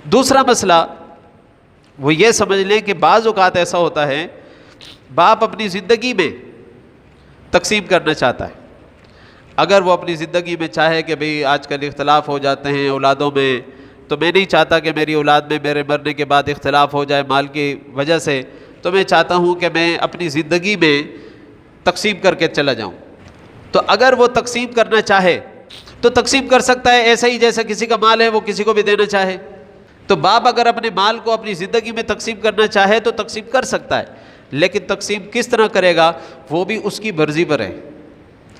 دوسرا مسئلہ وہ یہ سمجھ لیں کہ بعض اوقات ایسا ہوتا ہے باپ اپنی زندگی میں تقسیم کرنا چاہتا ہے. اگر وہ اپنی زندگی میں چاہے کہ بھئی آج کل اختلاف ہو جاتے ہیں اولادوں میں، تو میں نہیں چاہتا کہ میری اولاد میں میرے مرنے کے بعد اختلاف ہو جائے مال کی وجہ سے، تو میں چاہتا ہوں کہ میں اپنی زندگی میں تقسیم کر کے چلا جاؤں. تو اگر وہ تقسیم کرنا چاہے تو تقسیم کر سکتا ہے، ایسا ہی جیسا کسی کا مال ہے وہ کسی کو بھی دینا چاہے. تو باپ اگر اپنے مال کو اپنی زندگی میں تقسیم کرنا چاہے تو تقسیم کر سکتا ہے، لیکن تقسیم کس طرح کرے گا وہ بھی اس کی مرضی پر ہے.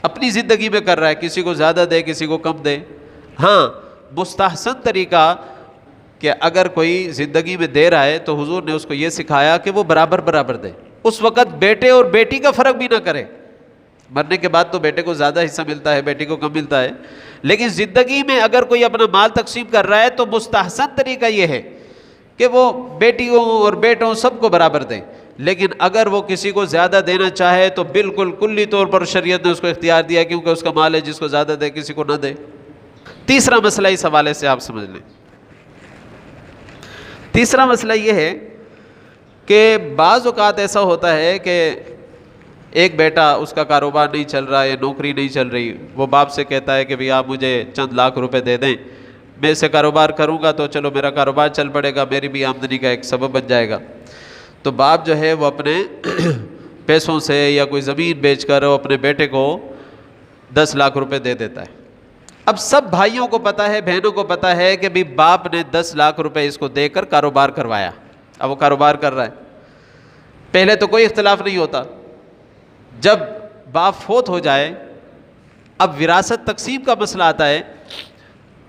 اپنی زندگی میں کر رہا ہے، کسی کو زیادہ دے کسی کو کم دے. ہاں مستحسن طریقہ کہ اگر کوئی زندگی میں دے رہا ہے تو حضور نے اس کو یہ سکھایا کہ وہ برابر برابر دے. اس وقت بیٹے اور بیٹی کا فرق بھی نہ کرے. مرنے کے بعد تو بیٹے کو زیادہ حصہ ملتا ہے بیٹی کو کم ملتا ہے، لیکن زندگی میں اگر کوئی اپنا مال تقسیم کر رہا ہے تو مستحسن طریقہ یہ ہے کہ وہ بیٹیوں اور بیٹوں سب کو برابر دیں. لیکن اگر وہ کسی کو زیادہ دینا چاہے تو بالکل کلی طور پر شریعت نے اس کو اختیار دیا، کیونکہ اس کا مال ہے، جس کو زیادہ دے کسی کو نہ دے. تیسرا مسئلہ اس حوالے سے آپ سمجھ لیں. تیسرا مسئلہ یہ ہے کہ بعض اوقات ایسا ہوتا ہے کہ ایک بیٹا اس کا کاروبار نہیں چل رہا یا نوکری نہیں چل رہی، وہ باپ سے کہتا ہے کہ بھئی آپ مجھے چند لاکھ روپے دے دیں، میں اسے کاروبار کروں گا تو چلو میرا کاروبار چل پڑے گا، میری بھی آمدنی کا ایک سبب بن جائے گا. تو باپ جو ہے وہ اپنے پیسوں سے یا کوئی زمین بیچ کر وہ اپنے بیٹے کو 10 لاکھ روپے دے دیتا ہے. اب سب بھائیوں کو پتہ ہے، بہنوں کو پتہ ہے کہ بھی باپ نے 10 لاکھ روپے اس کو دے کر کاروبار کروایا. اب وہ کاروبار کر رہا ہے. پہلے تو کوئی اختلاف نہیں ہوتا. جب باپ فوت ہو جائے، اب وراثت تقسیم کا مسئلہ آتا ہے،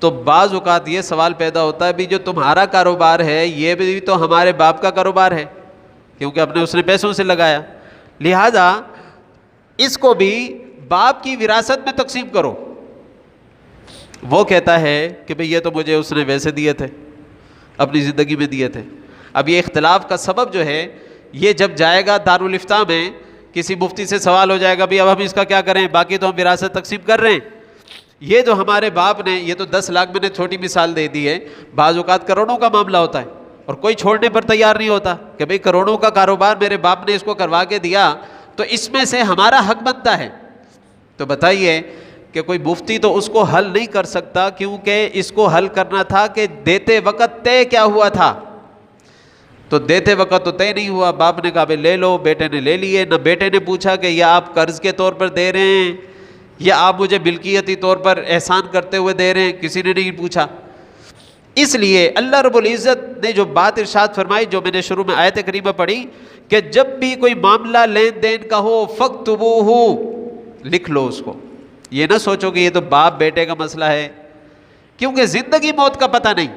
تو بعض اوقات یہ سوال پیدا ہوتا ہے بھی جو تمہارا کاروبار ہے یہ بھی تو ہمارے باپ کا کاروبار ہے، کیونکہ اپنے اس نے پیسوں سے لگایا، لہذا اس کو بھی باپ کی وراثت میں تقسیم کرو. وہ کہتا ہے کہ بھئی یہ تو مجھے اس نے ویسے دیے تھے، اپنی زندگی میں دیے تھے. اب یہ اختلاف کا سبب جو ہے یہ جب جائے گا دارالفتاء میں، کسی مفتی سے سوال ہو جائے گا بھی اب ہم اس کا کیا کریں، باقی تو ہم وراثت تقسیم کر رہے ہیں، یہ جو ہمارے باپ نے، یہ تو 10 لاکھ میں نے چھوٹی مثال دے دی ہے، بعض اوقات کروڑوں کا معاملہ ہوتا ہے اور کوئی چھوڑنے پر تیار نہیں ہوتا کہ بھئی کروڑوں کا کاروبار میرے باپ نے اس کو کروا کے دیا تو اس میں سے ہمارا حق بنتا ہے. تو بتائیے کہ کوئی مفتی تو اس کو حل نہیں کر سکتا، کیونکہ اس کو حل کرنا تھا کہ دیتے وقت طے کیا ہوا تھا. تو دیتے وقت تو طے نہیں ہوا، باپ نے کہا لے لو، بیٹے نے لے لیے. نہ بیٹے نے پوچھا کہ یہ آپ قرض کے طور پر دے رہے ہیں یا آپ مجھے ملکیتی طور پر احسان کرتے ہوئے دے رہے ہیں، کسی نے نہیں پوچھا. اس لیے اللہ رب العزت نے جو بات ارشاد فرمائی، جو میں نے شروع میں آیت کریمہ پڑھی کہ جب بھی کوئی معاملہ لین دین کا ہو فَاكْتُبُوهُ، لکھ لو اس کو. یہ نہ سوچو کہ یہ تو باپ بیٹے کا مسئلہ ہے، کیونکہ زندگی موت کا پتہ نہیں.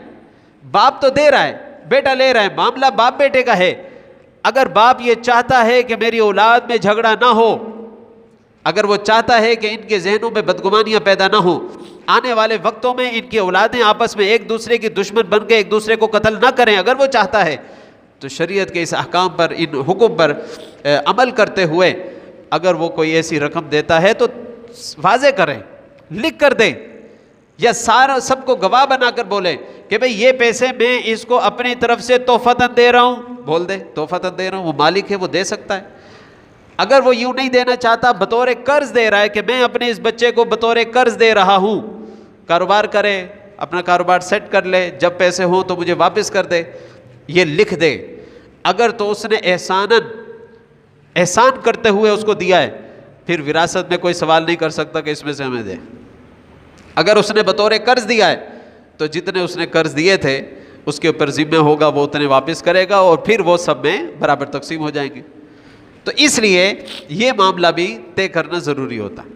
باپ تو دے رہا ہے، بیٹا لے رہا ہے، معاملہ باپ بیٹے کا ہے. اگر باپ یہ چاہتا ہے کہ میری اولاد میں جھگڑا نہ ہو، اگر وہ چاہتا ہے کہ ان کے ذہنوں میں بدگمانیاں پیدا نہ ہوں، آنے والے وقتوں میں ان کی اولادیں آپس میں ایک دوسرے کی دشمن بن کے ایک دوسرے کو قتل نہ کریں، اگر وہ چاہتا ہے تو شریعت کے اس احکام پر، ان حکم پر عمل کرتے ہوئے اگر وہ کوئی ایسی رقم دیتا ہے تو واضح کریں، لکھ کر دیں، یا سارا سب کو گواہ بنا کر بولیں کہ بھئی یہ پیسے میں اس کو اپنی طرف سے تحفتاً دے رہا ہوں. بول دے تحفتاً دے رہا ہوں، وہ مالک ہے، وہ دے سکتا ہے. اگر وہ یوں نہیں دینا چاہتا، بطور قرض دے رہا ہے کہ میں اپنے اس بچے کو بطور قرض دے رہا ہوں، کاروبار کرے، اپنا کاروبار سیٹ کر لے، جب پیسے ہوں تو مجھے واپس کر دے، یہ لکھ دے. اگر تو اس نے احسان کرتے ہوئے اس کو دیا ہے، پھر وراثت میں کوئی سوال نہیں کر سکتا کہ اس میں سے ہمیں دے. اگر اس نے بطور قرض دیا ہے تو جتنے اس نے قرض دیے تھے اس کے اوپر ذمہ ہوگا، وہ اتنے واپس کرے گا اور پھر وہ سب میں برابر تقسیم ہو جائیں گے. تو اس لیے یہ معاملہ بھی طے کرنا ضروری ہوتا ہے.